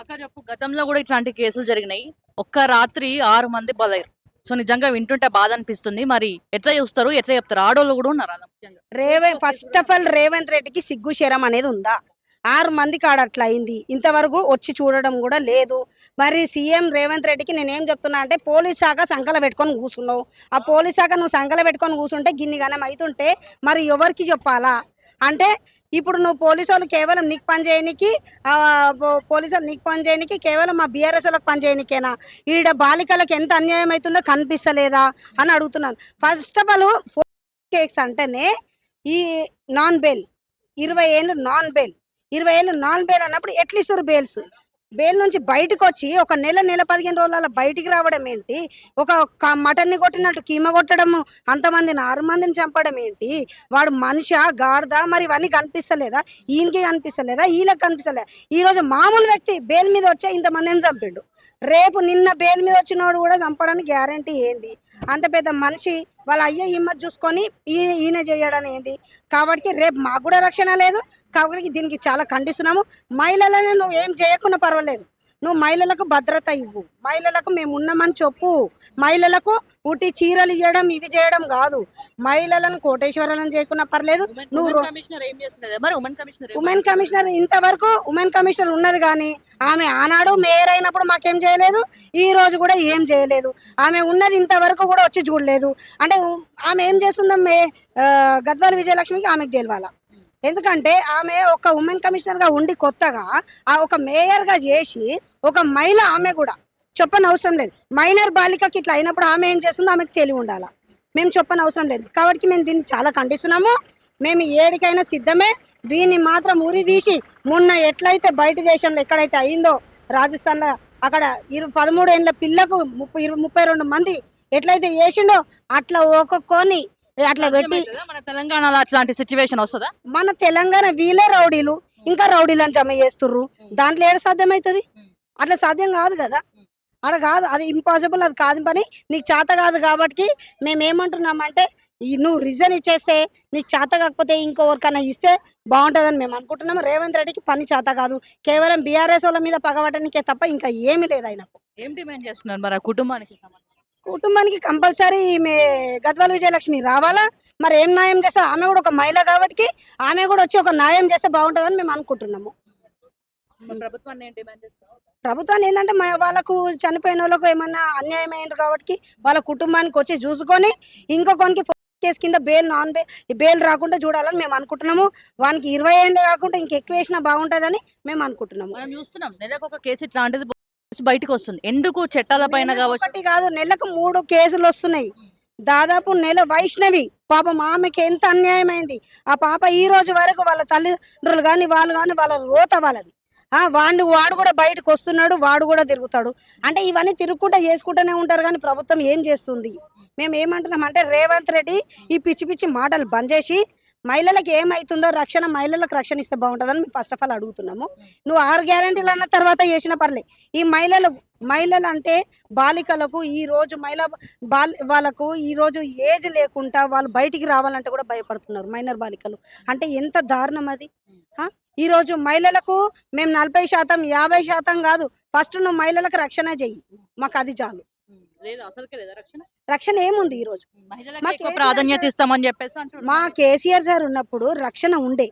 అక్క చెప్పు గతంలో కూడా ఇట్లాంటి కేసులు జరిగినాయి. ఒక్క రాత్రి 6 మంది బలయ్యారు. సో నిజంగా వింటుంటే బాధ అనిపిస్తుంది. మరి ఎట్లా చూస్తారు? ఎట్లా చెప్తారు? ఆడోళ్ళు కూడా ఉన్నారు అలా ముఖ్యంగా. ఫస్ట్ ఆఫ్ ఆల్ రేవంత్ రెడ్డికి సిగ్గు శరం అనేది ఉందా? 6 మంది కాడ అట్లా అయింది, ఇంతవరకు వచ్చి చూడడం కూడా లేదు. మరి సీఎం రేవంత్ రెడ్డికి నేనేం చెప్తున్నా అంటే, పోలీస్ శాఖ సంకల పెట్టుకొని కూర్చున్నావు. ఆ పోలీస్ శాఖ నువ్వు సంకల పెట్టుకొని కూర్చుంటే గిన్ని గనం అవుతుంటే మరి ఎవరికి చెప్పాలా? అంటే ఇప్పుడు నువ్వు పోలీసు వాళ్ళు కేవలం నీకు పని చేయనికి, పోలీసు వాళ్ళు నీకు పని చేయనికి, కేవలం మా బీఆర్ఎస్ వాళ్ళకి పని చేయనికేనా? ఈడ బాలికలకు ఎంత అన్యాయం అవుతుందో కనిపిస్తలేదా అని అడుగుతున్నాను. ఫస్ట్ ఆఫ్ ఆల్ కేక్స్ అంటేనే ఈ నాన్ బెయిల్ 20 ఏళ్ళు నాన్ బెయిల్ 20 ఏళ్ళు నాన్ బెయిల్ అన్నప్పుడు ఎట్లా ఇస్తారు బెయిల్స్? బెయిల్ నుంచి బయటకు వచ్చి ఒక నెల 15 రోజుల బయటికి రావడం ఏంటి? ఒక మటన్ని కొట్టినట్టు కీమ కొట్టడము, అంతమందిని 6 మందిని చంపడం ఏంటి? వాడు మనిషా గాడిద? మరి ఇవన్నీ కనిపిస్తలేదా? ఈయనకి కనిపిస్తలేదా? వీళ్ళకి కనిపిస్తలేదా? ఈరోజు మామూలు వ్యక్తి బెయిల్ మీద వచ్చే ఇంతమందిని చంపిండు. రేపు నిన్న బెయిల్ మీద వచ్చినోడు కూడా చంపడానికి గ్యారంటీ ఏంది? అంత పెద్ద మనిషి వాళ్ళ అయ్యే హిమ్మత్ చూసుకొని ఈయన చేయడం ఏంది? కాబట్టి రేపు మాకు కూడా రక్షణ లేదు. కాబట్టి దీనికి చాలా ఖండిస్తున్నాము. మహిళలను నువ్వు ఏం చేయకున్నా పర్వాలేదు, నువ్వు మహిళలకు భద్రత ఇవ్వు, మహిళలకు మేము ఉన్నామని చెప్పు. మహిళలకు ఉట్టి చీరలు ఇవ్వడం ఇవి చేయడం కాదు. మహిళలను కోటేశ్వరాలను చేయకున్నా పర్లేదు. నువ్వు ఉమెన్ కమిషనర్ ఇంతవరకు ఉమెన్ కమిషనర్ ఉన్నది కానీ ఆమె ఆనాడు మేయర్ అయినప్పుడు మాకేం చేయలేదు, ఈ రోజు కూడా ఏం చేయలేదు. ఆమె ఉన్నది ఇంతవరకు కూడా వచ్చి చూడలేదు. అంటే ఆమె ఏం చేస్తుందమ్మే? గద్వాల విజయలక్ష్మికి ఆమెకు తెలియాల. ఎందుకంటే ఆమె ఒక ఉమెన్ కమిషనర్గా ఉండి కొత్తగా ఒక మేయర్గా చేసి ఒక మహిళ, ఆమె కూడా చెప్పని అవసరం లేదు. మైనర్ బాలికకి ఇట్లా అయినప్పుడు ఆమె ఏం చేస్తుందో ఆమెకు తెలివి ఉండాలా. మేము చెప్పని అవసరం లేదు. కాబట్టి మేము దీన్ని చాలా ఖండిస్తున్నాము. మేము ఏడికైనా సిద్ధమే. దీన్ని మాత్రం ఉరి తీసి మొన్న ఎట్లయితే బయట దేశంలో ఎక్కడైతే అయిందో రాజస్థాన్లో, అక్కడ 13 ఏళ్ళ పిల్లకు 32 మంది ఎట్లయితే చేసిండో అట్లా ఒక్కొక్కని అట్లా పెట్టి మన తెలంగాణలో అట్లాంటి సిచ్యువేషన్ వస్తుందా? మన తెలంగాణ వీళ్ళే రౌడీలు, ఇంకా రౌడీలను జమ చేస్తుర్రు. దాంట్లో ఏడ సాధ్యమవుతుంది? అట్లా సాధ్యం కాదు కదా. అక్కడ కాదు, అది ఇంపాసిబుల్, అది కాదు పని. నీకు చేత కాదు కాబట్టి మేము ఏమంటున్నామంటే, నువ్వు రీజన్ ఇచ్చేస్తే, నీకు చేత కాకపోతే ఇంకొకరికన్నా ఇస్తే బాగుంటుందని మేము అనుకుంటున్నాము. రేవంత్ రెడ్డికి పని చేత కాదు, కేవలం బీఆర్ఎస్ వాళ్ళ మీద పగబట్టడానికే తప్ప ఇంకా ఏమీ లేదు. ఆయనకు ఏం డిమాండ్ చేస్తున్నారు మరి కుటుంబానికి కంపల్సరీ ఈమె గద్వాల విజయలక్ష్మి రావాలా. మరి ఏం న్యాయం చేస్తే, ఆమె కూడా ఒక మహిళ కాబట్టి ఆమె కూడా వచ్చి ఒక న్యాయం చేస్తే బాగుంటుందని మేము అనుకుంటున్నాము. ప్రభుత్వాన్ని ఏంటంటే వాళ్ళకు చనిపోయిన వాళ్ళకు ఏమన్నా అన్యాయం అయ్యారు కాబట్టి వాళ్ళ కుటుంబానికి వచ్చి చూసుకొని ఇంకొకరికి కేసు కింద బెయిల్, నాన్ బెయిల్ రాకుండా చూడాలని మేము అనుకుంటున్నాము. వానికి 20 ఏళ్ళు కాకుండా ఇంకెక్కువ వేసినా బాగుంటుందని మేము అనుకుంటున్నాము. మనం చూస్తున్నాం నెలకు ఒక కేసు ఇట్లాంటిది బయటకు వస్తుంది. ఎందుకు చట్టాల పైన ఒకటి కాదు, నెలకు 3 కేసులు వస్తున్నాయి. దాదాపు నెల. వైష్ణవి పాపం, ఆమెకి ఎంత అన్యాయం అయింది. ఆ పాప ఈ రోజు వరకు వాళ్ళ తల్లిదండ్రులు కానీ వాళ్ళు కానీ వాళ్ళ రోత వాళ్ళది. వాడు కూడా బయటకు వస్తున్నాడు, వాడు కూడా తిరుగుతాడు. అంటే ఇవన్నీ తిరుగుకుంటా చేసుకుంటూనే ఉంటారు కానీ ప్రభుత్వం ఏం చేస్తుంది? మేము ఏమంటున్నాం అంటే, రేవంత్ రెడ్డి ఈ పిచ్చి పిచ్చి మాటలు బంద్ చేసి మహిళలకు ఏమవుతుందో రక్షణ, మహిళలకు రక్షణ ఇస్తే బాగుంటుందని మేము ఫస్ట్ ఆఫ్ ఆల్ అడుగుతున్నాము. నువ్వు 6 గ్యారెంటీలు అన్న తర్వాత చేసిన పర్లే. ఈ మహిళలు అంటే బాలికలకు ఈ రోజు వాళ్ళకు ఈ రోజు ఏజ్ లేకుండా వాళ్ళు బయటికి రావాలంటే కూడా భయపడుతున్నారు. మైనర్ బాలికలు అంటే ఎంత దారుణం అది. ఈ రోజు మహిళలకు మేము 40%, 50% కాదు, ఫస్ట్ నువ్వు మహిళలకు రక్షణ చెయ్యి, మాకు అది చాలు. రక్షణ ఏముంది? ఈ రోజు ప్రాధాన్యత ఇస్తామని చెప్పేసి మా కేసీఆర్ సార్ ఉన్నప్పుడు రక్షణ ఉండే.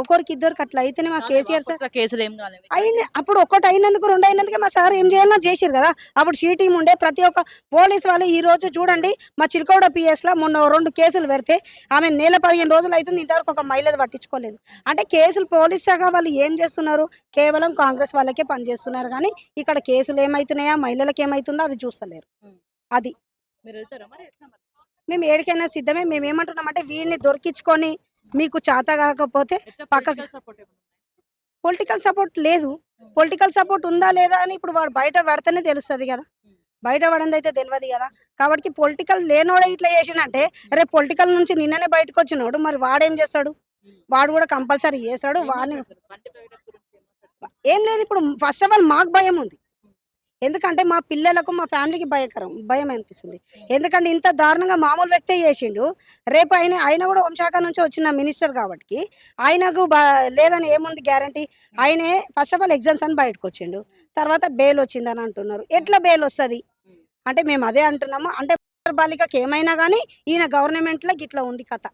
ఒకరికి ఇద్దరికి అట్లా అయితేనే మా కేసీఆర్ సార్ కేసులు ఏం కాలేదు. అయింది అప్పుడు ఒకటి అయినందుకు 2 అయినందుకే మా సార్ ఏం చేయాలన్నా చేసిరు కదా. అప్పుడు షీ టీం ఉండే. ప్రతి ఒక్క పోలీస్ వాళ్ళు ఈ రోజు చూడండి, మా చిలకౌడ పిఎస్లో మొన్న 2 కేసులు పెడితే ఆమె నెల 15 రోజులు అవుతుంది, ఇంతవరకు ఒక మహిళది పట్టించుకోలేదు. అంటే కేసులు పోలీస్ శాఖ వాళ్ళు ఏం చేస్తున్నారు? కేవలం కాంగ్రెస్ వాళ్ళకే పనిచేస్తున్నారు కానీ ఇక్కడ కేసులు ఏమవుతున్నాయా, మహిళలకు ఏమవుతుందో అది చూస్తలేరు. అది మేము ఏడికైనా సిద్ధమే. మేము ఏమంటున్నామంటే, వీడిని దొరికించుకొని మీకు చేత కాకపోతే పక్కకి. పొలిటికల్ సపోర్ట్ లేదు. పొలిటికల్ సపోర్ట్ ఉందా లేదా అని ఇప్పుడు వాడు బయట పడితేనే తెలుస్తుంది కదా. బయట పడింది అయితే తెలియదు కదా. కాబట్టి పొలిటికల్ లేనోడే ఇట్లా చేసినంటే, రేపు పొలిటికల్ నుంచి నిన్ననే బయటకు వచ్చినోడు మరి వాడేం చేస్తాడు? వాడు కూడా కంపల్సరీ చేస్తాడు. వాడిని ఏం లేదు. ఇప్పుడు ఫస్ట్ ఆఫ్ ఆల్ మాకు భయం ఉంది. ఎందుకంటే మా పిల్లలకు మా ఫ్యామిలీకి భయం అనిపిస్తుంది. ఎందుకంటే ఇంత దారుణంగా మామూలు వ్యక్తే చేసిండు. రేపు ఆయన కూడా హోంశాఖ నుంచి వచ్చిన మినిస్టర్ కాబట్టి ఆయనకు లేదని ఏముంది గ్యారంటీ. ఆయనే ఫస్ట్ ఆఫ్ ఆల్ ఎగ్జామ్స్ అని బయటకు వచ్చిండు, తర్వాత బెయిల్ వచ్చిందని అంటున్నారు. ఎట్లా బెయిల్ వస్తుంది అంటే మేము అదే అంటున్నాము. అంటే బాలికకి ఏమైనా కానీ ఈయన గవర్నమెంట్లో గిట్లా ఉంది కథ.